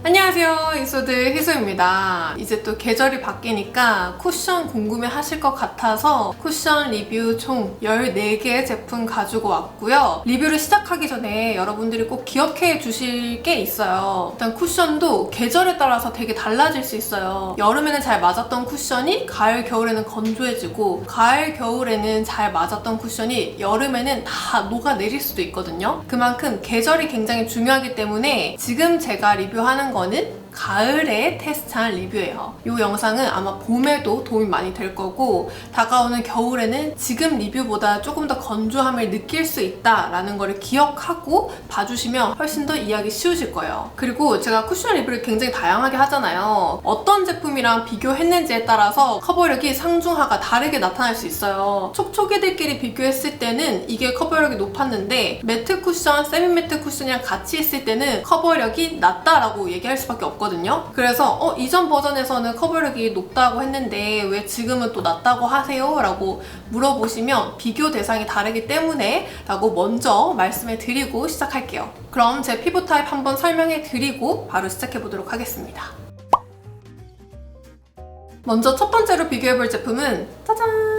안녕하세요, 이소드 희소입니다. 이제 또 계절이 바뀌니까 쿠션 궁금해 하실 것 같아서 쿠션 리뷰 총 14개의 제품 가지고 왔고요. 리뷰를 시작하기 전에 여러분들이 꼭 기억해 주실 게 있어요. 일단 쿠션도 계절에 따라서 되게 달라질 수 있어요. 여름에는 잘 맞았던 쿠션이 가을, 겨울에는 건조해지고, 가을, 겨울에는 잘 맞았던 쿠션이 여름에는 다 녹아내릴 수도 있거든요. 그만큼 계절이 굉장히 중요하기 때문에 지금 제가 리뷰하는 거는 가을에 테스트한 리뷰예요. 이 영상은 아마 봄에도 도움이 많이 될 거고, 다가오는 겨울에는 지금 리뷰보다 조금 더 건조함을 느낄 수 있다라는 거를 기억하고 봐주시면 훨씬 더 이해하기 쉬우실 거예요. 그리고 제가 쿠션 리뷰를 굉장히 다양하게 하잖아요. 어떤 제품이랑 비교했는지에 따라서 커버력이 상중하가 다르게 나타날 수 있어요. 촉촉이들끼리 비교했을 때는 이게 커버력이 높았는데, 매트 쿠션, 세미 매트 쿠션이랑 같이 있을 때는 커버력이 낮다라고 얘기할 수밖에 없거든요. 그래서 이전 버전에서는 커버력이 높다고 했는데 왜 지금은 또 낮다고 하세요? 라고 물어보시면 비교 대상이 다르기 때문에 라고 먼저 말씀해 드리고 시작할게요. 그럼 제 피부 타입 한번 설명해 드리고 바로 시작해 보도록 하겠습니다. 먼저 첫 번째로 비교해 볼 제품은 짜잔!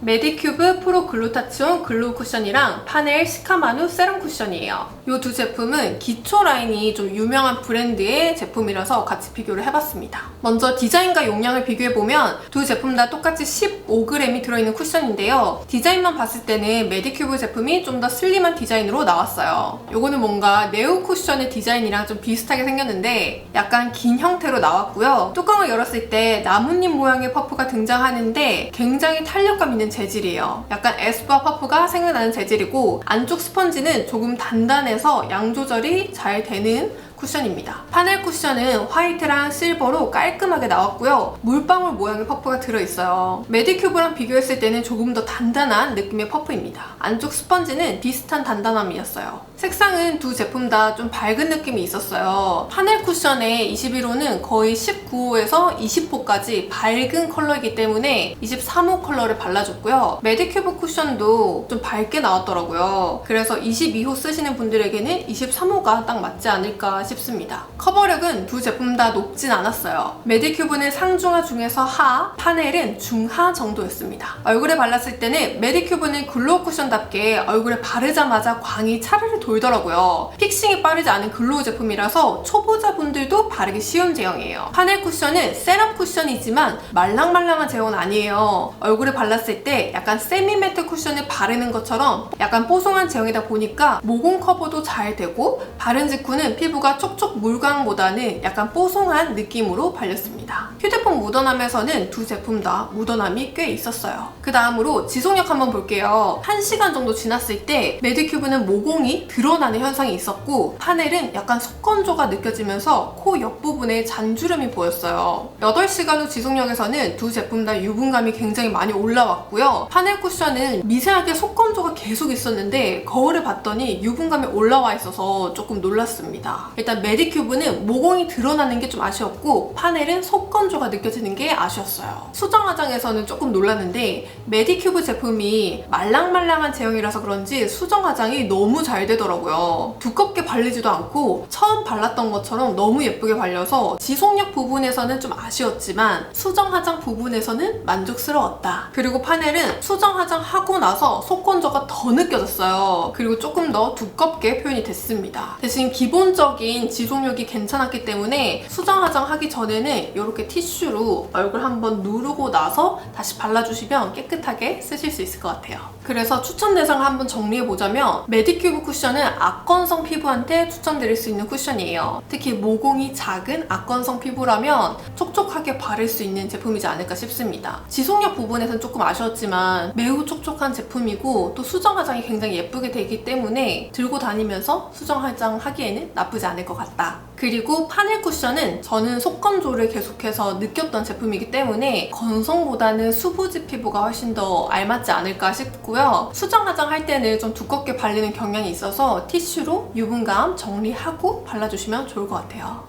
메디큐브 프로 글루타치온 글로우 쿠션이랑 파넬 시카마누 세럼 쿠션이에요. 이 두 제품은 기초 라인이 좀 유명한 브랜드의 제품이라서 같이 비교를 해봤습니다. 먼저 디자인과 용량을 비교해보면 두 제품 다 똑같이 15g이 들어있는 쿠션인데요. 디자인만 봤을 때는 메디큐브 제품이 좀 더 슬림한 디자인으로 나왔어요. 요거는 뭔가 네오 쿠션의 디자인이랑 좀 비슷하게 생겼는데 약간 긴 형태로 나왔고요. 뚜껑을 열었을 때 나뭇잎 모양의 퍼프가 등장하는데 굉장히 탄력감 있는 재질이에요. 약간 에스쁘아 퍼프가 생각나는 재질이고, 안쪽 스펀지는 조금 단단해서 양 조절이 잘 되는 쿠션입니다. 파넬 쿠션은 화이트랑 실버로 깔끔하게 나왔고요. 물방울 모양의 퍼프가 들어있어요. 메디큐브랑 비교했을 때는 조금 더 단단한 느낌의 퍼프입니다. 안쪽 스펀지는 비슷한 단단함이었어요. 색상은 두 제품 다 좀 밝은 느낌이 있었어요. 파넬 쿠션의 21호는 거의 19호에서 20호까지 밝은 컬러이기 때문에 23호 컬러를 발라줬고요. 메디큐브 쿠션도 좀 밝게 나왔더라고요. 그래서 22호 쓰시는 분들에게는 23호가 딱 맞지 않을까 싶습니다. 커버력은 두 제품 다 높진 않았어요. 메디큐브는 상중하 중에서 하, 파넬은 중하 정도였습니다. 얼굴에 발랐을 때는 메디큐브는 글로우 쿠션답게 얼굴에 바르자마자 광이 차르르 돌더라고요. 픽싱이 빠르지 않은 글로우 제품이라서 초보자분들도 바르기 쉬운 제형이에요. 파넬 쿠션은 세럼 쿠션이지만 말랑말랑한 제형은 아니에요. 얼굴에 발랐을 때 약간 세미 매트 쿠션을 바르는 것처럼 약간 뽀송한 제형이다 보니까 모공 커버도 잘 되고, 바른 직후는 피부가 촉촉 물광보다는 약간 뽀송한 느낌으로 발렸습니다. 휴대폰 묻어남에서는 두 제품 다 묻어남이 꽤 있었어요. 그 다음으로 지속력 한번 볼게요. 1시간 정도 지났을 때 메디큐브는 모공이 드러나는 현상이 있었고, 파넬은 약간 속건조가 느껴지면서 코 옆부분에 잔주름이 보였어요. 8시간 후 지속력에서는 두 제품 다 유분감이 굉장히 많이 올라왔고요. 파넬 쿠션은 미세하게 속건조가 계속 있었는데 거울을 봤더니 유분감이 올라와 있어서 조금 놀랐습니다. 일단 메디큐브는 모공이 드러나는 게 좀 아쉬웠고, 파넬은 속건조가 느껴지는 게 아쉬웠어요. 수정 화장에서는 조금 놀랐는데 메디큐브 제품이 말랑말랑한 제형이라서 그런지 수정 화장이 너무 잘 되더라고요. 두껍게 발리지도 않고 처음 발랐던 것처럼 너무 예쁘게 발려서 지속력 부분에서는 좀 아쉬웠지만 수정 화장 부분에서는 만족스러웠다. 그리고 파넬은 수정 화장 하고 나서 속건조가 더 느껴졌어요. 그리고 조금 더 두껍게 표현이 됐습니다. 대신 기본적인 지속력이 괜찮았기 때문에 수정 화장 하기 전에는 이렇게 티슈로 얼굴 한번 누르고 나서 다시 발라주시면 깨끗하게 쓰실 수 있을 것 같아요. 그래서 추천 대상을 한번 정리해보자면 메디큐브 쿠션은 악건성 피부한테 추천드릴 수 있는 쿠션이에요. 특히 모공이 작은 악건성 피부라면 촉촉하게 바를 수 있는 제품이지 않을까 싶습니다. 지속력 부분에서는 조금 아쉬웠지만 매우 촉촉한 제품이고, 또 수정 화장이 굉장히 예쁘게 되기 때문에 들고 다니면서 수정 화장 하기에는 나쁘지 않을 것 같다. 그리고 파넬 쿠션은 저는 속건조를 계속해서 느꼈던 제품이기 때문에 건성보다는 수부지 피부가 훨씬 더 알맞지 않을까 싶고요. 수정 화장할 때는 좀 두껍게 발리는 경향이 있어서 티슈로 유분감 정리하고 발라주시면 좋을 것 같아요.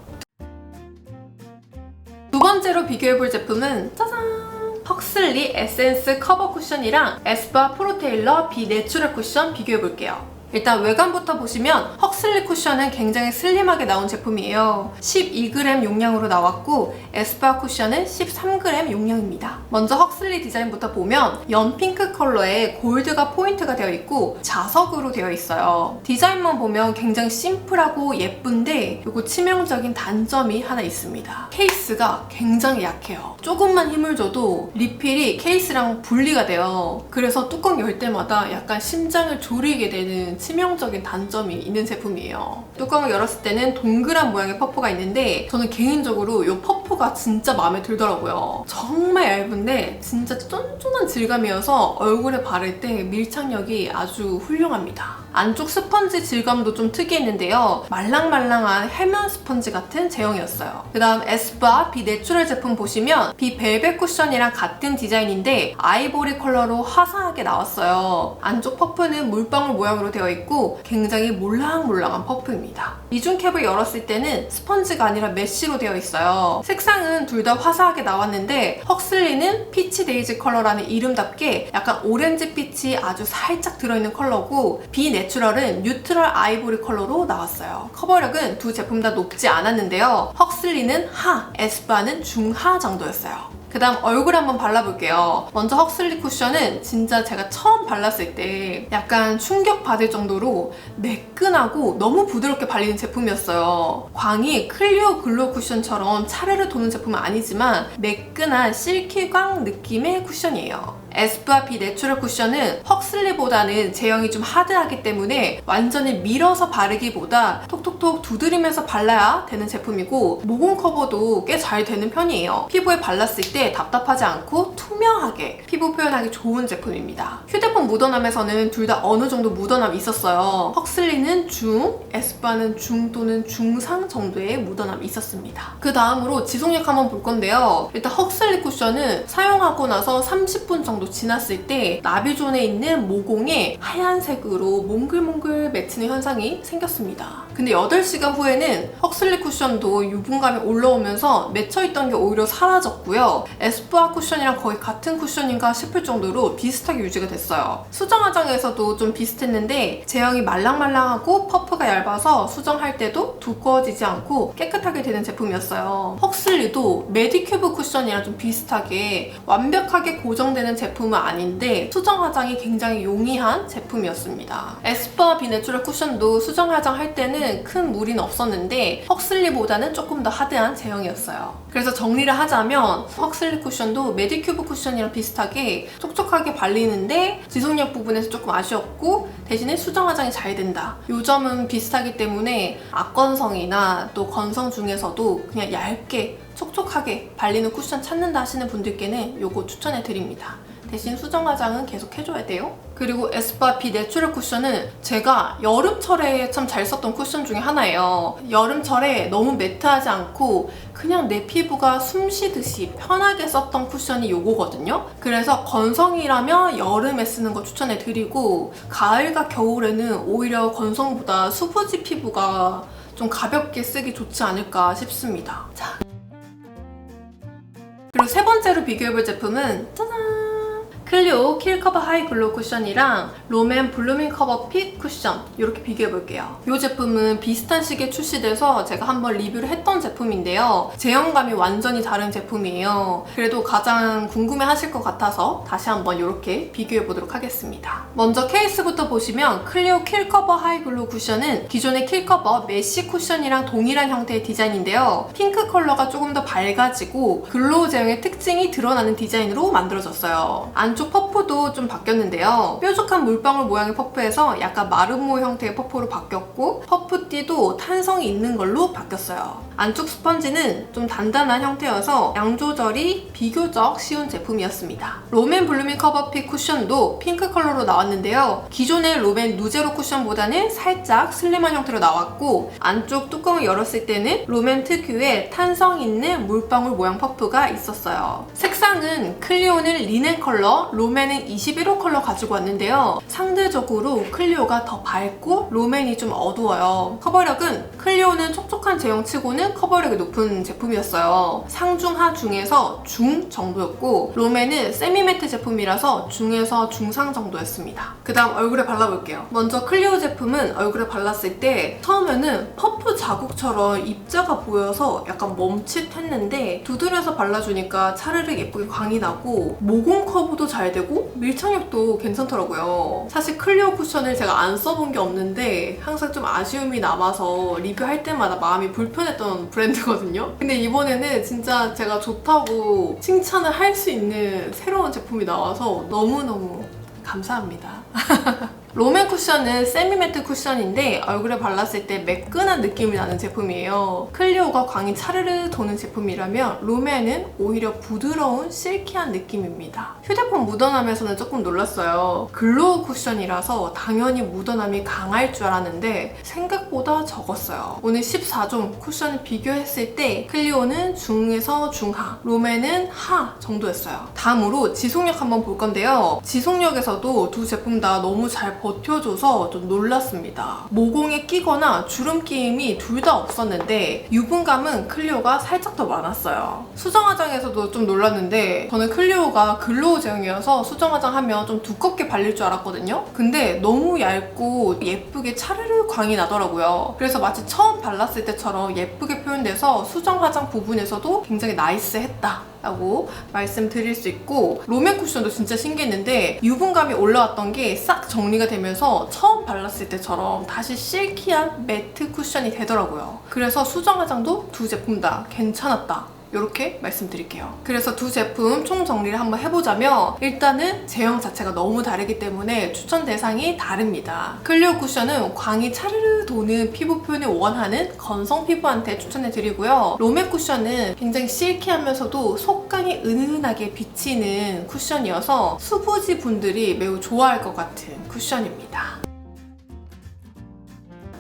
두 번째로 비교해볼 제품은 짜잔! 헉슬리 에센스 커버 쿠션이랑 에스쁘아 프로테일러 비 내추럴 쿠션 비교해볼게요. 일단 외관부터 보시면 헉슬리 쿠션은 굉장히 슬림하게 나온 제품이에요. 12g 용량으로 나왔고 에스쁘아 쿠션은 13g 용량입니다. 먼저 헉슬리 디자인부터 보면 연핑크 컬러에 골드가 포인트가 되어 있고 자석으로 되어 있어요. 디자인만 보면 굉장히 심플하고 예쁜데 이거 치명적인 단점이 하나 있습니다. 케이스가 굉장히 약해요. 조금만 힘을 줘도 리필이 케이스랑 분리가 돼요. 그래서 뚜껑 열 때마다 약간 심장을 졸이게 되는 치명적인 단점이 있는 제품이에요. 뚜껑을 열었을 때는 동그란 모양의 퍼프가 있는데 저는 개인적으로 이 퍼프가 진짜 마음에 들더라고요. 정말 얇은데 진짜 쫀쫀한 질감이어서 얼굴에 바를 때 밀착력이 아주 훌륭합니다. 안쪽 스펀지 질감도 좀 특이했는데요. 말랑말랑한 해면 스펀지 같은 제형이었어요. 그 다음 에스쁘아 비 내추럴 제품 보시면 비 벨벳 쿠션이랑 같은 디자인인데 아이보리 컬러로 화사하게 나왔어요. 안쪽 퍼프는 물방울 모양으로 되어 있고 굉장히 몰랑몰랑한 퍼프입니다. 이중 캡을 열었을 때는 스펀지가 아니라 메쉬로 되어 있어요. 색상은 둘 다 화사하게 나왔는데 헉슬리는 피치 데이지 컬러라는 이름답게 약간 오렌지빛이 아주 살짝 들어있는 컬러고 비 내추럴은 뉴트럴 아이보리 컬러로 나왔어요. 커버력은 두 제품 다 높지 않았는데요. 헉슬리는 하, 에스쁘아는 중하 정도였어요. 그 다음 얼굴 한번 발라볼게요. 먼저 헉슬리 쿠션은 진짜 제가 처음 발랐을 때 약간 충격받을 정도로 매끈하고 너무 부드럽게 발리는 제품이었어요. 광이 클리오 글로우 쿠션처럼 차르르 도는 제품은 아니지만 매끈한 실키광 느낌의 쿠션이에요. 에스쁘아 비 내추럴 쿠션은 헉슬리보다는 제형이 좀 하드하기 때문에 완전히 밀어서 바르기보다 톡톡톡 두드리면서 발라야 되는 제품이고 모공 커버도 꽤 잘 되는 편이에요. 피부에 발랐을 때 답답하지 않고 투명하게 피부 표현하기 좋은 제품입니다. 휴대폰 묻어남에서는 둘 다 어느 정도 묻어남이 있었어요. 헉슬리는 중, 에스쁘아는 중 또는 중상 정도의 묻어남이 있었습니다. 그 다음으로 지속력 한번 볼 건데요. 일단 헉슬리 쿠션은 사용하고 나서 30분 정도 지났을 때 나비존에 있는 모공에 하얀색으로 몽글몽글 맺히는 현상이 생겼습니다. 근데 8시간 후에는 헉슬리 쿠션도 유분감이 올라오면서 맺혀있던 게 오히려 사라졌고요. 에스쁘아 쿠션이랑 거의 같은 쿠션인가 싶을 정도로 비슷하게 유지가 됐어요. 수정 화장에서도 좀 비슷했는데 제형이 말랑말랑하고 퍼프가 얇아서 수정할 때도 두꺼워지지 않고 깨끗하게 되는 제품이었어요. 헉슬리도 메디큐브 쿠션이랑 좀 비슷하게 완벽하게 고정되는 제품은 아닌데 수정 화장이 굉장히 용이한 제품이었습니다. 에스쁘아 비 내추럴 쿠션도 수정 화장 할 때는 큰 무리는 없었는데 헉슬리보다는 조금 더 하드한 제형이었어요. 그래서 정리를 하자면 헉슬리 쿠션도 메디큐브 쿠션이랑 비슷하게 촉촉하게 발리는데 지속력 부분에서 조금 아쉬웠고 대신에 수정 화장이 잘 된다. 이 점은 비슷하기 때문에 악건성이나 또 건성 중에서도 그냥 얇게 촉촉하게 발리는 쿠션 찾는다 하시는 분들께는 이거 추천해 드립니다. 대신 수정 화장은 계속 해줘야 돼요. 그리고 에스쁘아 비 내추럴 쿠션은 제가 여름철에 참 잘 썼던 쿠션 중에 하나예요. 여름철에 너무 매트하지 않고 그냥 내 피부가 숨 쉬듯이 편하게 썼던 쿠션이 요거거든요. 그래서 건성이라면 여름에 쓰는 거 추천해 드리고 가을과 겨울에는 오히려 건성보다 수부지 피부가 좀 가볍게 쓰기 좋지 않을까 싶습니다. 자, 그리고 세 번째로 비교해볼 제품은 짜잔! 클리오 킬 커버 하이 글로우 쿠션이랑 롬앤 블루밍 커버 핏 쿠션 이렇게 비교해볼게요. 이 제품은 비슷한 시기에 출시돼서 제가 한번 리뷰를 했던 제품인데요. 제형감이 완전히 다른 제품이에요. 그래도 가장 궁금해하실 것 같아서 다시 한번 이렇게 비교해보도록 하겠습니다. 먼저 케이스부터 보시면 클리오 킬 커버 하이 글로우 쿠션은 기존의 킬 커버 메쉬 쿠션이랑 동일한 형태의 디자인인데요. 핑크 컬러가 조금 더 밝아지고 글로우 제형의 특징이 드러나는 디자인으로 만들어졌어요. 안쪽 퍼프도 좀 바뀌었는데요. 뾰족한 물방울 모양의 퍼프에서 약간 마름모 형태의 퍼프로 바뀌었고 퍼프띠도 탄성이 있는 걸로 바뀌었어요. 안쪽 스펀지는 좀 단단한 형태여서 양 조절이 비교적 쉬운 제품이었습니다. 롬앤 블루밍 커버핏 쿠션도 핑크 컬러로 나왔는데요. 기존의 롬앤 누제로 쿠션보다는 살짝 슬림한 형태로 나왔고 안쪽 뚜껑을 열었을 때는 롬앤 특유의 탄성 있는 물방울 모양 퍼프가 있었어요. 색상은 클리오는 리넨 컬러, 컬러 롬앤은 21호 컬러 가지고 왔는데요. 상대적으로 클리오가 더 밝고 롬앤이 좀 어두워요. 커버력은 클리오는 촉촉한 제형치고는 커버력이 높은 제품이었어요. 상중하 중에서 중 정도였고 롬앤은 세미매트 제품이라서 중에서 중상 정도였습니다. 그 다음 얼굴에 발라볼게요. 먼저 클리오 제품은 얼굴에 발랐을 때 처음에는 퍼프 자국처럼 입자가 보여서 약간 멈칫했는데 두드려서 발라주니까 차르르 예쁘게 광이 나고 모공 커브도 잘 되고 밀착력도 괜찮더라고요. 사실 클리오 쿠션을 제가 안 써본 게 없는데 항상 좀 아쉬움이 남아서 리뷰할 때마다 마음이 불편했던 브랜드거든요. 근데 이번에는 진짜 제가 좋다고 칭찬을 할 수 있는 새로운 제품이 나와서 너무너무 감사합니다. 롬앤 쿠션은 세미매트 쿠션인데 얼굴에 발랐을 때 매끈한 느낌이 나는 제품이에요. 클리오가 광이 차르르 도는 제품이라면 롬앤은 오히려 부드러운 실키한 느낌입니다. 휴대폰 묻어남에서는 조금 놀랐어요. 글로우 쿠션이라서 당연히 묻어남이 강할 줄 알았는데 생각보다 적었어요. 오늘 14종 쿠션을 비교했을 때 클리오는 중에서 중하, 롬앤은 하 정도였어요. 다음으로 지속력 한번 볼 건데요. 지속력에서도 두 제품 다 너무 잘 버텨줘서 좀 놀랐습니다. 모공에 끼거나 주름 끼임이 둘 다 없었는데 유분감은 클리오가 살짝 더 많았어요. 수정 화장에서도 좀 놀랐는데 저는 클리오가 글로우 제형이어서 수정 화장 하면 좀 두껍게 발릴 줄 알았거든요. 근데 너무 얇고 예쁘게 차르르 광이 나더라고요. 그래서 마치 처음 발랐을 때처럼 예쁘게 표현돼서 수정 화장 부분에서도 굉장히 나이스했다 라고 말씀드릴 수 있고 롬앤 쿠션도 진짜 신기했는데 유분감이 올라왔던 게 싹 정리가 되면서 처음 발랐을 때처럼 다시 실키한 매트 쿠션이 되더라고요. 그래서 수정 화장도 두 제품 다 괜찮았다. 이렇게 말씀드릴게요. 그래서 두 제품 총 정리를 한번 해보자면 일단은 제형 자체가 너무 다르기 때문에 추천 대상이 다릅니다. 클리오 쿠션은 광이 차르르 도는 피부 표현을 원하는 건성 피부한테 추천해드리고요. 롬앤 쿠션은 굉장히 실키하면서도 속광이 은은하게 비치는 쿠션이어서 수부지 분들이 매우 좋아할 것 같은 쿠션입니다.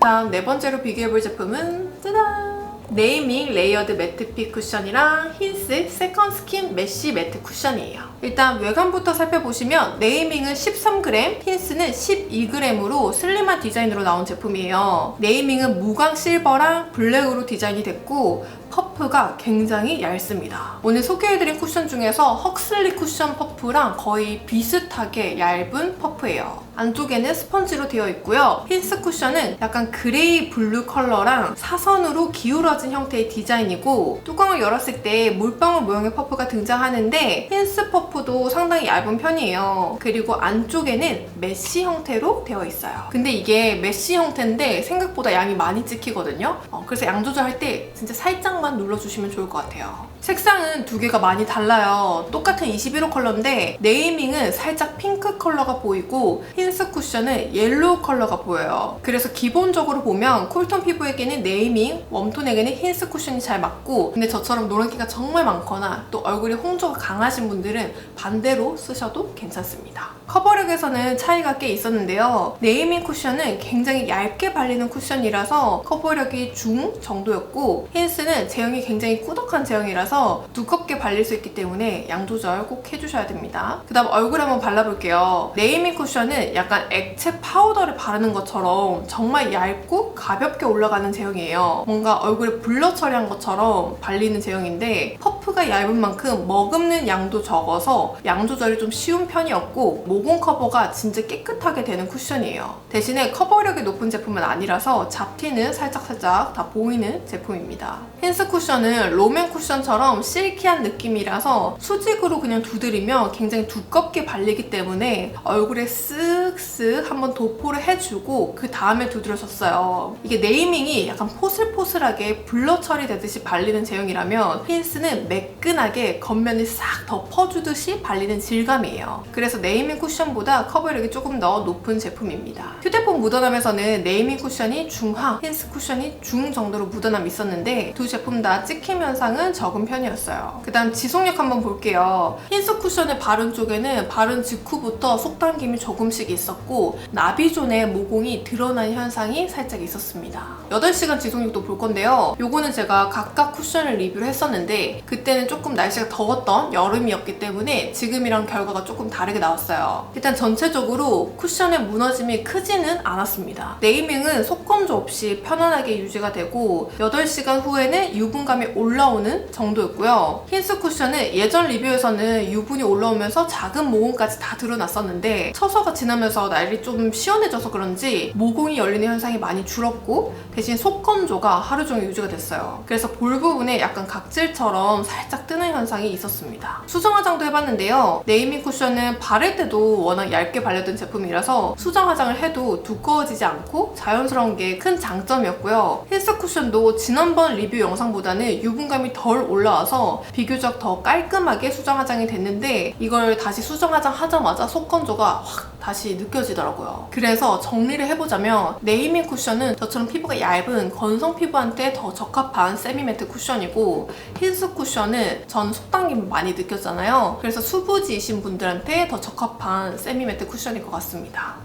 다음 네 번째로 비교해볼 제품은 짜잔! 네이밍 레이어드 매트핏 쿠션이랑 힌스 세컨 스킨 메쉬 매트 쿠션이에요. 일단 외관부터 살펴보시면 네이밍은 13g, 힌스는 12g으로 슬림한 디자인으로 나온 제품이에요. 네이밍은 무광 실버랑 블랙으로 디자인이 됐고 퍼프가 굉장히 얇습니다. 오늘 소개해드린 쿠션 중에서 헉슬리 쿠션 퍼프랑 거의 비슷하게 얇은 퍼프예요. 안쪽에는 스펀지로 되어 있고요. 힌스 쿠션은 약간 그레이 블루 컬러랑 사선으로 기울어진 형태의 디자인이고 뚜껑을 열었을 때 물방울 모양의 퍼프가 등장하는데 힌스 퍼프도 상당히 얇은 편이에요. 그리고 안쪽에는 메쉬 형태로 되어 있어요. 근데 이게 메쉬 형태인데 생각보다 양이 많이 찍히거든요. 그래서 양 조절할 때 진짜 살짝만 눌러주시면 좋을 것 같아요. 색상은 두 개가 많이 달라요. 똑같은 21호 컬러인데 네이밍은 살짝 핑크 컬러가 보이고 힌스 쿠션은 옐로우 컬러가 보여요. 그래서 기본적으로 보면 쿨톤 피부에게는 네이밍, 웜톤에게는 힌스 쿠션이 잘 맞고 근데 저처럼 노란기가 정말 많거나 또 얼굴에 홍조가 강하신 분들은 반대로 쓰셔도 괜찮습니다. 커버력에서는 차이가 꽤 있었는데요. 네이밍 쿠션은 굉장히 얇게 발리는 쿠션이라서 커버력이 중 정도였고 힌스는 제형이 굉장히 꾸덕한 제형이라서 두껍게 발릴 수 있기 때문에 양 조절 꼭 해주셔야 됩니다. 그 다음 얼굴에 한번 발라볼게요. 네이밍 쿠션은 약간 액체 파우더를 바르는 것처럼 정말 얇고 가볍게 올라가는 제형이에요. 뭔가 얼굴에 블러 처리한 것처럼 발리는 제형인데 퍼프가 얇은 만큼 머금는 양도 적어서 양 조절이 좀 쉬운 편이었고 모공 커버가 진짜 깨끗하게 되는 쿠션이에요. 대신에 커버력이 높은 제품은 아니라서 잡티는 살짝살짝 다 보이는 제품입니다. 힌스 쿠션은 롬앤 쿠션처럼 실키한 느낌이라서 수직으로 그냥 두드리면 굉장히 두껍게 발리기 때문에 얼굴에 쓱쓱 한번 도포를 해주고 그 다음에 두드려줬어요. 이게 네이밍이 약간 포슬포슬하게 블러 처리되듯이 발리는 제형이라면 힌스는 매끈하게 겉면을 싹 덮어주듯이 발리는 질감이에요. 그래서 네이밍 쿠션보다 커버력이 조금 더 높은 제품입니다. 휴대폰 묻어남에서는 네이밍 쿠션이 중하, 힌스 쿠션이 중 정도로 묻어남이 있었는데 두 제품 다 찍힘 현상은 적은 편이었어요. 그 다음 지속력 한번 볼게요. 흰스 쿠션을 바른 쪽에는 바른 직후부터 속 당김이 조금씩 있었고 나비존의 모공이 드러나는 현상이 살짝 있었습니다. 8시간 지속력도 볼 건데요. 요거는 제가 각각 쿠션을 리뷰를 했었는데 그때는 조금 날씨가 더웠던 여름이었기 때문에 지금이랑 결과가 조금 다르게 나왔어요. 일단 전체적으로 쿠션의 무너짐이 크지는 않았습니다. 네이밍은 속건조 없이 편안하게 유지가 되고 8시간 후에는 유분감이 올라오는 정도였고요. 흰스 쿠션은 예전 리뷰에서는 유분이 올라오면서 작은 모공까지 다 드러났었는데 처서가 지나면서 날이 좀 시원해져서 그런지 모공이 열리는 현상이 많이 줄었고 대신 속건조가 하루 종일 유지가 됐어요. 그래서 볼 부분에 약간 각질처럼 살짝 뜨는 현상이 있었습니다. 수정 화장도 해봤는데요. 네이밍 쿠션은 바를 때도 워낙 얇게 발려든 제품이라서 수정 화장을 해도 두꺼워지지 않고 자연스러운 게 큰 장점이었고요. 흰스 쿠션도 지난번 리뷰 영상보다는 유분감이 덜 올라와서 비교적 더 깔끔하게 수정 화장이 됐는데 이걸 다시 수정 화장 하자마자 속건조가 확 다시 느껴지더라고요. 그래서 정리를 해보자면 네이밍 쿠션은 저처럼 피부가 얇은 건성 피부한테 더 적합한 세미매트 쿠션이고 흰스 쿠션은 전 속당김 많이 느꼈잖아요. 그래서 수부지이신 분들한테 더 적합한 세미매트 쿠션일 것 같습니다.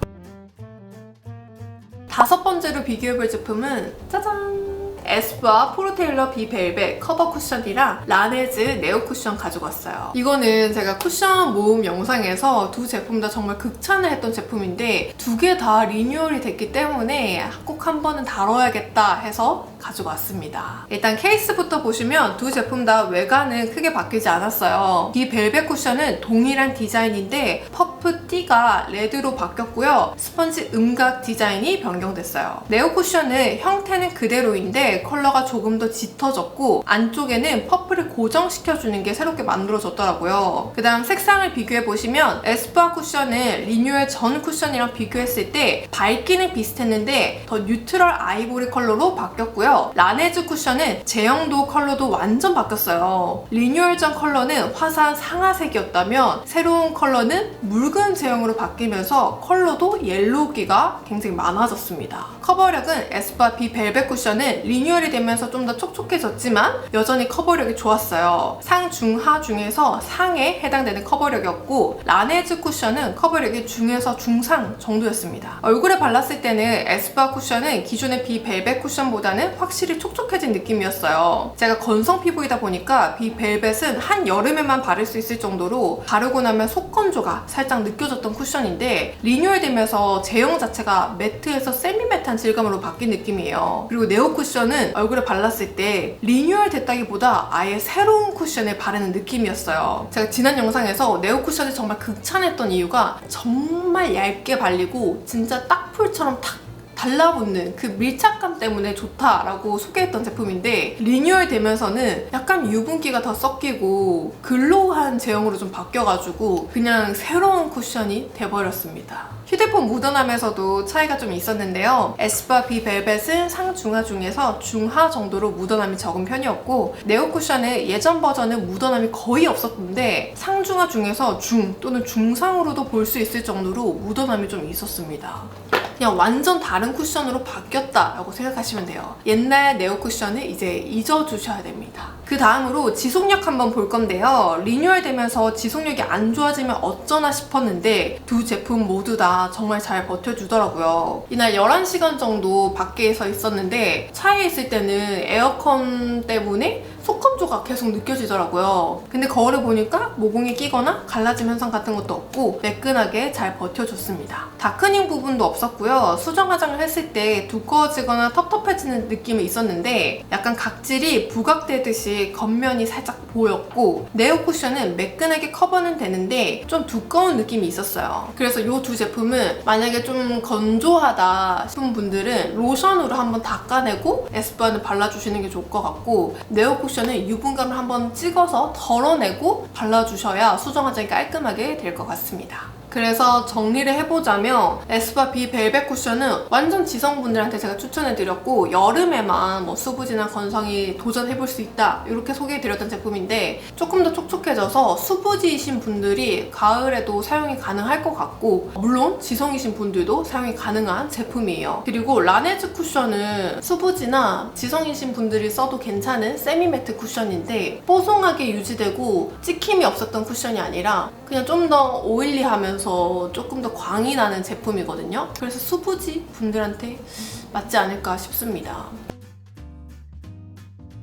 5번째로 비교해볼 제품은 짜잔! 에스쁘아 포르테일러 비벨벳 커버 쿠션이랑 라네즈 네오 쿠션 가지고 왔어요. 이거는 제가 쿠션 모음 영상에서 두 제품 다 정말 극찬을 했던 제품인데 두 개 다 리뉴얼이 됐기 때문에 꼭 한 번은 다뤄야겠다 해서 가지고 왔습니다. 일단 케이스부터 보시면 두 제품 다 외관은 크게 바뀌지 않았어요. 비벨벳 쿠션은 동일한 디자인인데 퍼프 띠가 레드로 바뀌었고요. 스펀지 음각 디자인이 변경됐어요. 네오 쿠션은 형태는 그대로인데 컬러가 조금 더 짙어졌고 안쪽에는 퍼프를 고정시켜주는 게 새롭게 만들어졌더라고요. 그 다음 색상을 비교해보시면 에스쁘아 쿠션은 리뉴얼 전 쿠션이랑 비교했을 때 밝기는 비슷했는데 더 뉴트럴 아이보리 컬러로 바뀌었고요. 라네즈 쿠션은 제형도 컬러도 완전 바뀌었어요. 리뉴얼 전 컬러는 화사한 상아색이었다면 새로운 컬러는 묽은 제형으로 바뀌면서 컬러도 옐로우기가 굉장히 많아졌습니다. 커버력은 에스쁘아 비벨벳 쿠션은 리뉴얼이 되면서 좀 더 촉촉해졌지만 여전히 커버력이 좋았어요. 상, 중, 하 중에서 상에 해당되는 커버력이었고 라네즈 쿠션은 커버력이 중에서 중상 정도였습니다. 얼굴에 발랐을 때는 에스쁘아 쿠션은 기존의 비벨벳 쿠션보다는 확실히 촉촉해진 느낌이었어요. 제가 건성 피부이다 보니까 비벨벳은 한여름에만 바를 수 있을 정도로 바르고 나면 속건조가 살짝 느껴졌던 쿠션인데 리뉴얼 되면서 제형 자체가 매트에서 세미매트한 질감으로 바뀐 느낌이에요. 그리고 네오 쿠션은 얼굴에 발랐을 때 리뉴얼 됐다기보다 아예 새로운 쿠션을 바르는 느낌이었어요. 제가 지난 영상에서 네오 쿠션을 정말 극찬했던 이유가 정말 얇게 발리고 진짜 딱풀처럼 탁 달라붙는 그 밀착감 때문에 좋다라고 소개했던 제품인데 리뉴얼 되면서는 약간 유분기가 더 섞이고 글로우한 제형으로 좀 바뀌어가지고 그냥 새로운 쿠션이 돼버렸습니다. 휴대폰 묻어남에서도 차이가 좀 있었는데요. 에스쁘아 비벨벳은 상중하 중에서 중하 정도로 묻어남이 적은 편이었고 네오 쿠션은 예전 버전은 묻어남이 거의 없었는데 상중하 중에서 중 또는 중상으로도 볼 수 있을 정도로 묻어남이 좀 있었습니다. 그냥 완전 다른 쿠션으로 바뀌었다라고 생각하시면 돼요. 옛날 네오 쿠션을 이제 잊어주셔야 됩니다. 그 다음으로 지속력 한번 볼 건데요. 리뉴얼 되면서 지속력이 안 좋아지면 어쩌나 싶었는데 두 제품 모두 다 정말 잘 버텨주더라고요. 이날 11시간 정도 밖에서 있었는데 차에 있을 때는 에어컨 때문에 속건조가 계속 느껴지더라고요. 근데 거울을 보니까 모공이 끼거나 갈라짐 현상 같은 것도 없고 매끈하게 잘 버텨줬습니다. 다크닝 부분도 없었고요. 수정 화장을 했을 때 두꺼워지거나 텁텁해지는 느낌이 있었는데 약간 각질이 부각되듯이 겉면이 살짝 보였고 네오 쿠션은 매끈하게 커버는 되는데 좀 두꺼운 느낌이 있었어요. 그래서 이 두 제품은 만약에 좀 건조하다 싶은 분들은 로션으로 한번 닦아내고 에스쁘아는 발라주시는 게 좋을 것 같고 네오 쿠션은 유분감을 한번 찍어서 덜어내고 발라주셔야 수정 화장이 깔끔하게 될 것 같습니다. 그 그래서 정리를 해보자면 에스쁘아 비 벨벳 쿠션은 완전 지성분들한테 제가 추천해드렸고 여름에만 뭐 수부지나 건성이 도전해볼 수 있다 이렇게 소개해드렸던 제품인데 조금 더 촉촉해져서 수부지이신 분들이 가을에도 사용이 가능할 것 같고 물론 지성이신 분들도 사용이 가능한 제품이에요. 그리고 라네즈 쿠션은 수부지나 지성이신 분들이 써도 괜찮은 세미매트 쿠션인데 뽀송하게 유지되고 찍힘이 없었던 쿠션이 아니라 그냥 좀 더 오일리하면서 조금 더 광이 나는 제품이거든요. 그래서 수부지 분들한테 맞지 않을까 싶습니다.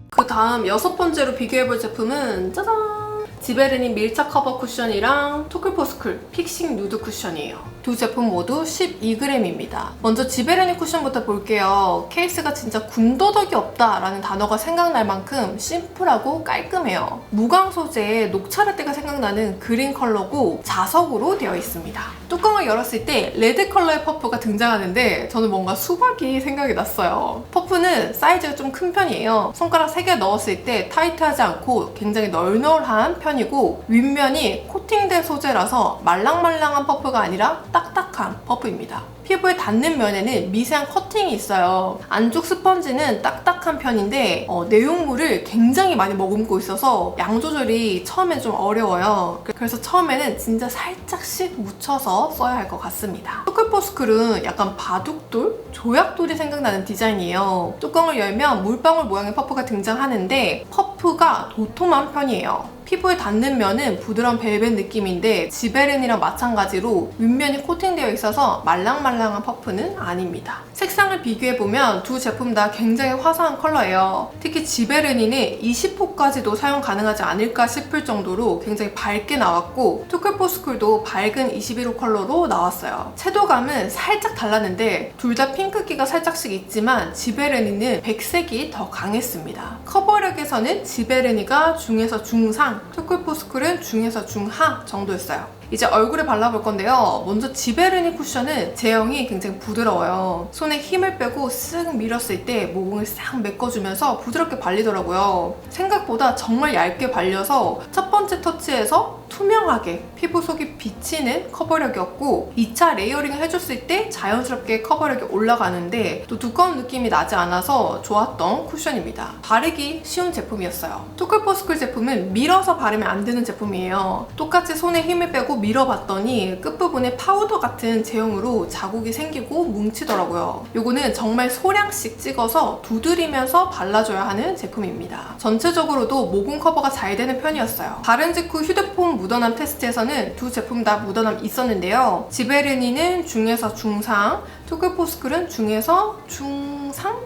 그 다음 6번째로 비교해볼 제품은 짜잔! 지베르니 밀착 커버 쿠션이랑 토클포스쿨 픽싱 누드 쿠션이에요. 두 제품 모두 12g입니다. 먼저 지베르니 쿠션부터 볼게요. 케이스가 진짜 군더더기 없다라는 단어가 생각날 만큼 심플하고 깔끔해요. 무광 소재의 녹차라떼가 생각나는 그린 컬러고 자석으로 되어 있습니다. 뚜껑을 열었을 때 레드 컬러의 퍼프가 등장하는데 저는 뭔가 수박이 생각이 났어요. 퍼프는 사이즈가 좀 큰 편이에요. 손가락 3개 넣었을 때 타이트하지 않고 굉장히 널널한 편이고 윗면이 코팅된 소재라서 말랑말랑한 퍼프가 아니라 딱딱한 퍼프입니다. 피부에 닿는 면에는 미세한 커팅이 있어요. 안쪽 스펀지는 딱딱한 편인데 내용물을 굉장히 많이 머금고 있어서 양 조절이 처음엔 좀 어려워요. 그래서 처음에는 진짜 살짝씩 묻혀서 써야 할 것 같습니다. 토클포스쿨은 약간 바둑돌? 조약돌이 생각나는 디자인이에요. 뚜껑을 열면 물방울 모양의 퍼프가 등장하는데 퍼프가 도톰한 편이에요. 피부에 닿는 면은 부드러운 벨벳 느낌인데 지베른이랑 마찬가지로 윗면이 코팅되어 있어서 말랑말랑한 퍼프는 아닙니다. 색상을 비교해보면 두 제품 다 굉장히 화사한 컬러예요. 특히 지베르니는 20호까지도 사용 가능하지 않을까 싶을 정도로 굉장히 밝게 나왔고 토클포스쿨도 밝은 21호 컬러로 나왔어요. 채도감은 살짝 달랐는데 둘 다 핑크기가 살짝씩 있지만 지베르니는 백색이 더 강했습니다. 커버력에서는 지베르니가 중에서 중상, 토클포스쿨은 중에서 중하 정도였어요. 이제 얼굴에 발라볼 건데요. 먼저 지베르니 쿠션은 제형이 굉장히 부드러워요. 손에 힘을 빼고 쓱 밀었을 때 모공을 싹 메꿔주면서 부드럽게 발리더라고요. 생각보다 정말 얇게 발려서 첫 번째 터치에서 투명하게 피부 속이 비치는 커버력이었고 2차 레이어링을 해줬을 때 자연스럽게 커버력이 올라가는데 또 두꺼운 느낌이 나지 않아서 좋았던 쿠션입니다. 바르기 쉬운 제품이었어요. 토클포스쿨 제품은 밀어서 바르면 안 되는 제품이에요. 똑같이 손에 힘을 빼고 밀어봤더니 끝부분에 파우더 같은 제형으로 자국이 생기고 뭉치더라고요. 요거는 정말 소량씩 찍어서 두드리면서 발라줘야 하는 제품입니다. 전체적으로도 모공 커버가 잘 되는 편이었어요. 바른 직후 휴대폰 묻어남 테스트에서는 두 제품 다 묻어남 있었는데요. 지베르니는 중에서 중상, 토클포스쿨은 중에서 중상?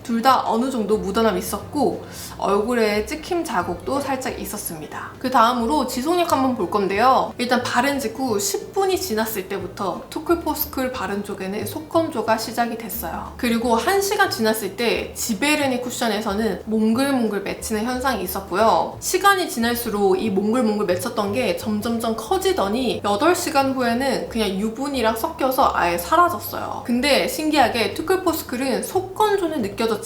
둘 다 어느 정도 묻어남 있었고 얼굴에 찍힘 자국도 살짝 있었습니다. 그 다음으로 지속력 한번 볼 건데요. 일단 바른 직후 10분이 지났을 때부터 토클포스쿨 바른 쪽에는 속건조가 시작이 됐어요. 그리고 1시간 지났을 때 지베르니 쿠션에서는 몽글몽글 맺히는 현상이 있었고요. 시간이 지날수록 이 몽글몽글 맺혔던 게 점점점 커지더니 8시간 후에는 그냥 유분이랑 섞여서 아예 사라졌어요. 근데 신기하게 토클포스쿨은 속건조는 느껴졌지만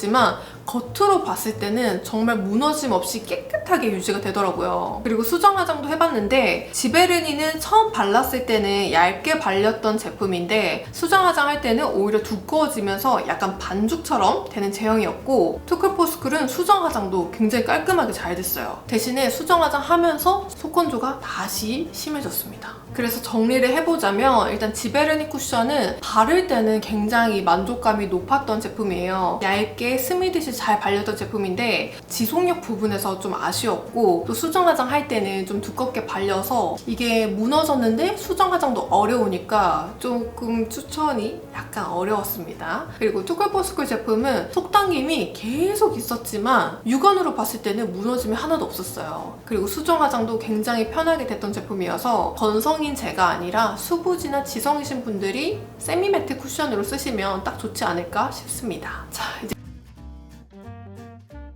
겉으로 봤을 때는 정말 무너짐 없이 깨끗하게 유지가 되더라고요. 그리고 수정 화장도 해봤는데 지베르니는 처음 발랐을 때는 얇게 발렸던 제품인데 수정 화장할 때는 오히려 두꺼워지면서 약간 반죽처럼 되는 제형이었고 토클포스쿨은 수정 화장도 굉장히 깔끔하게 잘 됐어요. 대신에 수정 화장 하면서 속건조가 다시 심해졌습니다. 그래서 정리를 해보자면 일단 지베르니 쿠션은 바를 때는 굉장히 만족감이 높았던 제품이에요. 얇게 스미듯이 잘 발렸던 제품인데 지속력 부분에서 좀 아쉬웠고 또 수정 화장 할 때는 좀 두껍게 발려서 이게 무너졌는데 수정 화장도 어려우니까 조금 추천이 약간 어려웠습니다. 그리고 토클포스쿨 제품은 속당김이 계속 있었지만 육안으로 봤을 때는 무너짐이 하나도 없었어요. 그리고 수정 화장도 굉장히 편하게 됐던 제품이어서 건성인 제가 아니라 수부지나 지성이신 분들이 세미매트 쿠션으로 쓰시면 딱 좋지 않을까 싶습니다. 자, 이제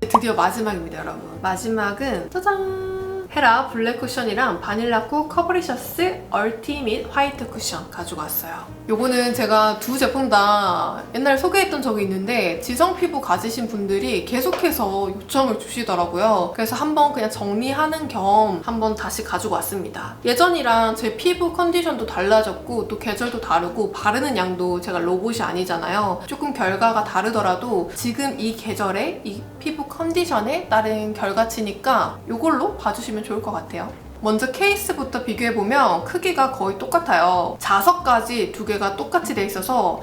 드디어 마지막입니다, 여러분. 마지막은 짜잔! 헤라 블랙 쿠션이랑 바닐라코 커버리셔스 얼티밋 화이트 쿠션 가지고 왔어요. 요거는 제가 두 제품 다 옛날에 소개했던 적이 있는데 지성 피부 가지신 분들이 계속해서 요청을 주시더라고요. 그래서 한번 그냥 정리하는 겸 한번 다시 가지고 왔습니다. 예전이랑 제 피부 컨디션도 달라졌고 또 계절도 다르고 바르는 양도 제가 로봇이 아니잖아요. 조금 결과가 다르더라도 지금 이 계절에 이 피부 컨디션에 따른 결과치니까 이걸로 봐주시면 좋을 것 같아요. 먼저 케이스부터 비교해보면 크기가 거의 똑같아요. 자석까지 두 개가 똑같이 돼 있어서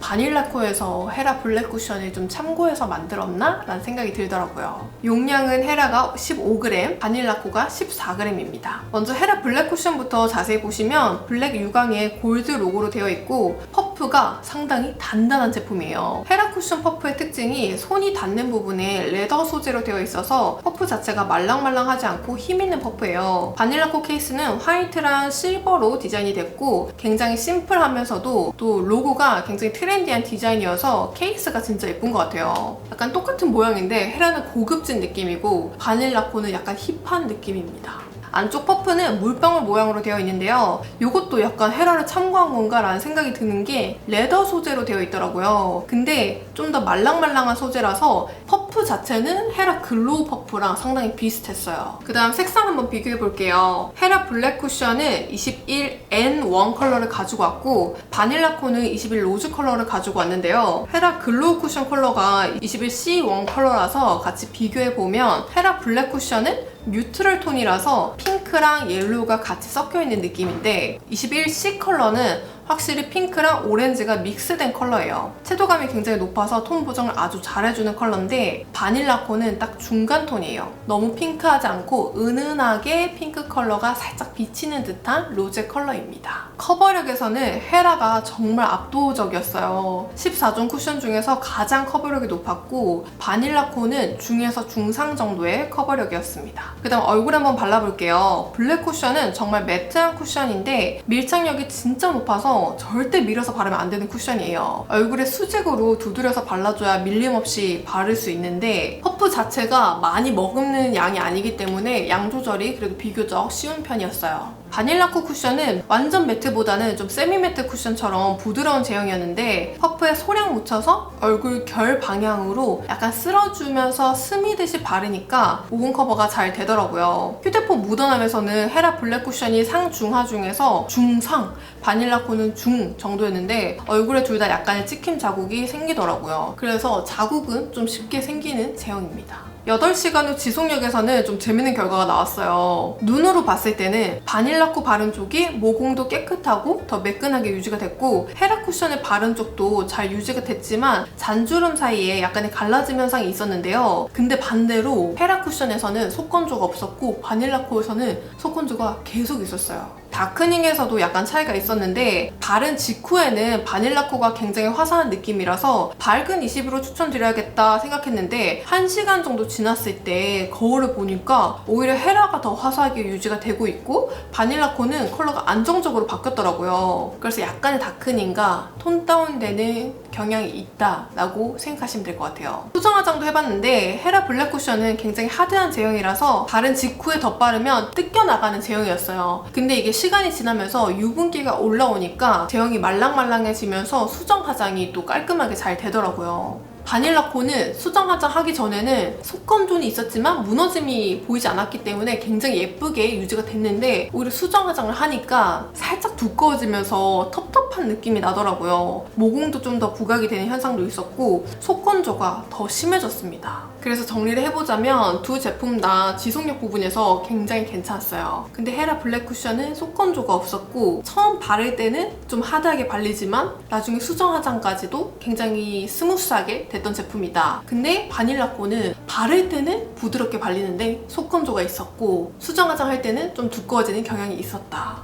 바닐라코에서 헤라 블랙 쿠션을 좀 참고해서 만들었나? 라는 생각이 들더라고요. 용량은 헤라가 15g, 바닐라코가 14g입니다. 먼저 헤라 블랙 쿠션부터 자세히 보시면 블랙 유광에 골드 로고로 되어 있고 퍼프가 상당히 단단한 제품이에요. 헤라 쿠션 퍼프의 특징이 손이 닿는 부분에 레더 소재로 되어 있어서 퍼프 자체가 말랑말랑하지 않고 힘있는 퍼프예요. 바닐라코 케이스는 화이트랑 실버로 디자인이 됐고 굉장히 심플하면서도 또 로고가 굉장히 트렌디한 디자인이어서 케이스가 진짜 예쁜 것 같아요. 약간 똑같은 모양인데 헤라는 고급진 느낌이고 바닐라코는 약간 힙한 느낌입니다. 안쪽 퍼프는 물방울 모양으로 되어 있는데요. 이것도 약간 헤라를 참고한 건가 라는 생각이 드는 게 레더 소재로 되어 있더라고요. 근데 좀 더 말랑말랑한 소재라서 퍼프 자체는 헤라 글로우 퍼프랑 상당히 비슷했어요. 그 다음 색상 한번 비교해 볼게요. 헤라 블랙 쿠션은 21N1 컬러를 가지고 왔고 바닐라코는 21 로즈 컬러를 가지고 왔는데요. 헤라 글로우 쿠션 컬러가 21C1 컬러라서 같이 비교해 보면 헤라 블랙 쿠션은 뉴트럴 톤이라서 핑크랑 옐로우가 같이 섞여있는 느낌인데 21C 컬러는 확실히 핑크랑 오렌지가 믹스된 컬러예요. 채도감이 굉장히 높아서 톤 보정을 아주 잘해주는 컬러인데 바닐라코는 딱 중간 톤이에요. 너무 핑크하지 않고 은은하게 핑크 컬러가 살짝 비치는 듯한 로제 컬러입니다. 커버력에서는 헤라가 정말 압도적이었어요. 14종 쿠션 중에서 가장 커버력이 높았고 바닐라코는 중에서 중상 정도의 커버력이었습니다. 그 다음 얼굴 한번 발라볼게요. 블랙 쿠션은 정말 매트한 쿠션인데 밀착력이 진짜 높아서 절대 밀어서 바르면 안 되는 쿠션이에요. 얼굴에 수직으로 두드려서 발라줘야 밀림 없이 바를 수 있는데 퍼프 자체가 많이 머금는 양이 아니기 때문에 양 조절이 그래도 비교적 쉬운 편이었어요. 바닐라코 쿠션은 완전 매트보다는 좀 세미 매트 쿠션처럼 부드러운 제형이었는데 퍼프에 소량 묻혀서 얼굴 결 방향으로 약간 쓸어주면서 스미듯이 바르니까 모공 커버가 잘 되더라고요. 휴대폰 묻어남에서는 헤라 블랙 쿠션이 상중하 중에서 중상, 바닐라코는 중 정도였는데 얼굴에 둘 다 약간의 찍힘 자국이 생기더라고요. 그래서 자국은 좀 쉽게 생기는 제형입니다. 8시간 후 지속력에서는 좀 재밌는 결과가 나왔어요. 눈으로 봤을 때는 바닐라코 바른 쪽이 모공도 깨끗하고 더 매끈하게 유지가 됐고 헤라 쿠션을 바른 쪽도 잘 유지가 됐지만 잔주름 사이에 약간의 갈라짐 현상이 있었는데요. 근데 반대로 헤라 쿠션에서는 속건조가 없었고 바닐라코에서는 속건조가 계속 있었어요. 다크닝에서도 약간 차이가 있었는데 바른 직후에는 바닐라코가 굉장히 화사한 느낌이라서 밝은 20으로 추천드려야겠다 생각했는데 1시간 정도 지났을 때 거울을 보니까 오히려 헤라가 더 화사하게 유지가 되고 있고 바닐라코는 컬러가 안정적으로 바뀌었더라고요. 그래서 약간의 다크닝과 톤 다운되는 경향이 있다라고 생각하시면 될 것 같아요. 수정 화장도 해봤는데 헤라 블랙 쿠션은 굉장히 하드한 제형이라서 바른 직후에 덧바르면 뜯겨나가는 제형이었어요. 근데 이게 시간이 지나면서 유분기가 올라오니까 제형이 말랑말랑해지면서 수정 화장이 또 깔끔하게 잘 되더라고요. 바닐라코는 수정 화장하기 전에는 속건조는 있었지만 무너짐이 보이지 않았기 때문에 굉장히 예쁘게 유지가 됐는데 오히려 수정 화장을 하니까 살짝 두꺼워지면서 텁텁한 느낌이 나더라고요. 모공도 좀 더 부각이 되는 현상도 있었고 속건조가 더 심해졌습니다. 그래서 정리를 해보자면 두 제품 다 지속력 부분에서 굉장히 괜찮았어요. 근데 헤라 블랙 쿠션은 속건조가 없었고 처음 바를 때는 좀 하드하게 발리지만 나중에 수정 화장까지도 굉장히 스무스하게 됐던 제품이다. 근데 바닐라코는 바를 때는 부드럽게 발리는데 속건조가 있었고 수정 화장할 때는 좀 두꺼워지는 경향이 있었다.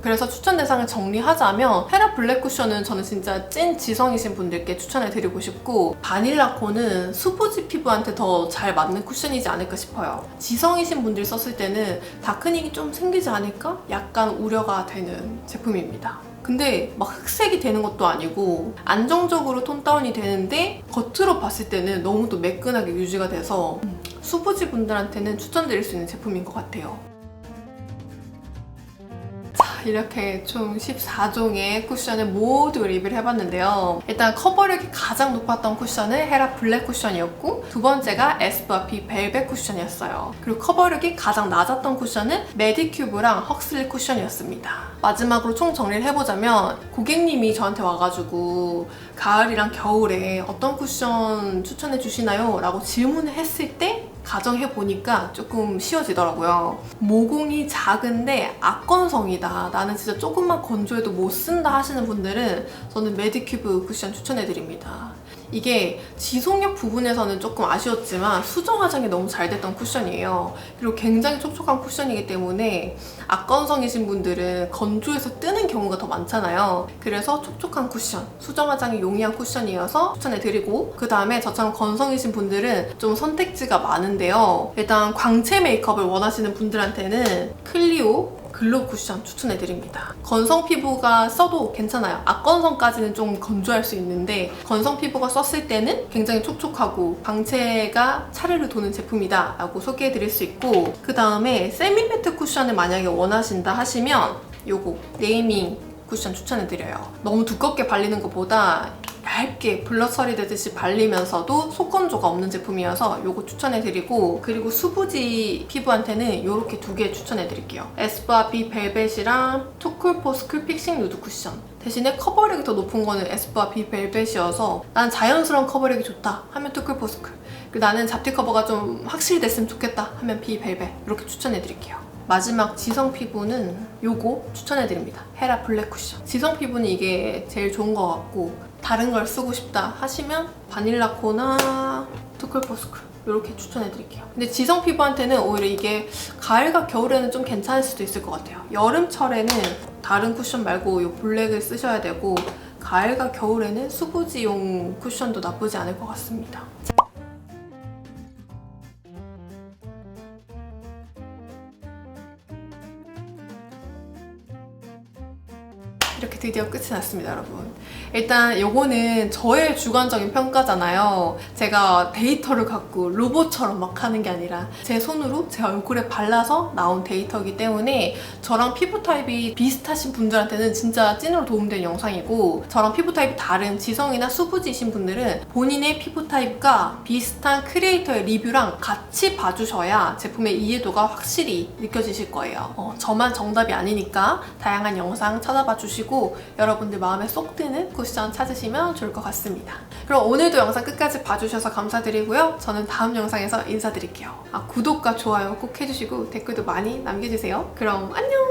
그래서 추천 대상을 정리하자면 헤라 블랙 쿠션은 저는 진짜 찐 지성이신 분들께 추천을 드리고 싶고 바닐라코는 수부지 피부한테 더 잘 맞는 쿠션이지 않을까 싶어요. 지성이신 분들 썼을 때는 다크닝이 좀 생기지 않을까? 약간 우려가 되는 제품입니다. 근데 막 흑색이 되는 것도 아니고 안정적으로 톤 다운이 되는데 겉으로 봤을 때는 너무 또 매끈하게 유지가 돼서 수부지 분들한테는 추천드릴 수 있는 제품인 것 같아요. 이렇게 총 14종의 쿠션을 모두 리뷰를 해봤는데요. 일단 커버력이 가장 높았던 쿠션은 헤라 블랙 쿠션이었고, 두 번째가 에스쁘아 비 벨벳 쿠션이었어요. 그리고 커버력이 가장 낮았던 쿠션은 메디큐브랑 헉슬리 쿠션이었습니다. 마지막으로 총 정리를 해보자면, 고객님이 저한테 와가지고 가을이랑 겨울에 어떤 쿠션 추천해 주시나요? 라고 질문을 했을 때 가정해보니까 조금 쉬워지더라고요. 모공이 작은데 악건성이다, 나는 진짜 조금만 건조해도 못 쓴다 하시는 분들은 저는 메디큐브 쿠션 추천해드립니다. 이게 지속력 부분에서는 조금 아쉬웠지만 수정 화장이 너무 잘 됐던 쿠션이에요. 그리고 굉장히 촉촉한 쿠션이기 때문에 악건성이신 분들은 건조해서 뜨는 경우가 더 많잖아요. 그래서 촉촉한 쿠션, 수정 화장이 용이한 쿠션이어서 추천해드리고, 그 다음에 저처럼 건성이신 분들은 좀 선택지가 많은데요. 일단 광채 메이크업을 원하시는 분들한테는 클리오 글로우 쿠션 추천해드립니다. 건성 피부가 써도 괜찮아요. 악건성까지는 좀 건조할 수 있는데 건성 피부가 썼을 때는 굉장히 촉촉하고 광채가 차르르 도는 제품이다 라고 소개해드릴 수 있고, 그 다음에 세미매트 쿠션을 만약에 원하신다 하시면 요거 네이밍 쿠션 추천해드려요. 너무 두껍게 발리는 것보다 얇게 블러 처리되듯이 발리면서도 속건조가 없는 제품이어서 요거 추천해드리고, 그리고 수부지 피부한테는 이렇게 두 개 추천해드릴게요. 에스쁘아 비 벨벳이랑 투쿨포스쿨 픽싱 누드 쿠션. 대신에 커버력이 더 높은 거는 에스쁘아 비 벨벳이어서 난 자연스러운 커버력이 좋다 하면 투쿨포스쿨, 그리고 나는 잡티 커버가 좀 확실히 됐으면 좋겠다 하면 비 벨벳, 이렇게 추천해드릴게요. 마지막 지성 피부는 요거 추천해드립니다. 헤라 블랙 쿠션. 지성 피부는 이게 제일 좋은 것 같고, 다른 걸 쓰고 싶다 하시면 바닐라코나 투쿨포스쿨 이렇게 추천해드릴게요. 근데 지성 피부한테는 오히려 이게 가을과 겨울에는 좀 괜찮을 수도 있을 것 같아요. 여름철에는 다른 쿠션 말고 이 블랙을 쓰셔야 되고, 가을과 겨울에는 수부지용 쿠션도 나쁘지 않을 것 같습니다. 이렇게 드디어 끝이 났습니다, 여러분. 일단 요거는 저의 주관적인 평가잖아요. 제가 데이터를 갖고 로봇처럼 막 하는 게 아니라 제 손으로 제 얼굴에 발라서 나온 데이터이기 때문에 저랑 피부 타입이 비슷하신 분들한테는 진짜 찐으로 도움되는 영상이고, 저랑 피부 타입이 다른 지성이나 수부지이신 분들은 본인의 피부 타입과 비슷한 크리에이터의 리뷰랑 같이 봐주셔야 제품의 이해도가 확실히 느껴지실 거예요. 저만 정답이 아니니까 다양한 영상 찾아봐 주시고 여러분들 마음에 쏙 드는 쿠션 찾으시면 좋을 것 같습니다. 그럼 오늘도 영상 끝까지 봐주셔서 감사드리고요. 저는 다음 영상에서 인사드릴게요. 구독과 좋아요 꼭 해주시고 댓글도 많이 남겨주세요. 그럼 안녕!